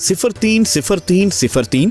030303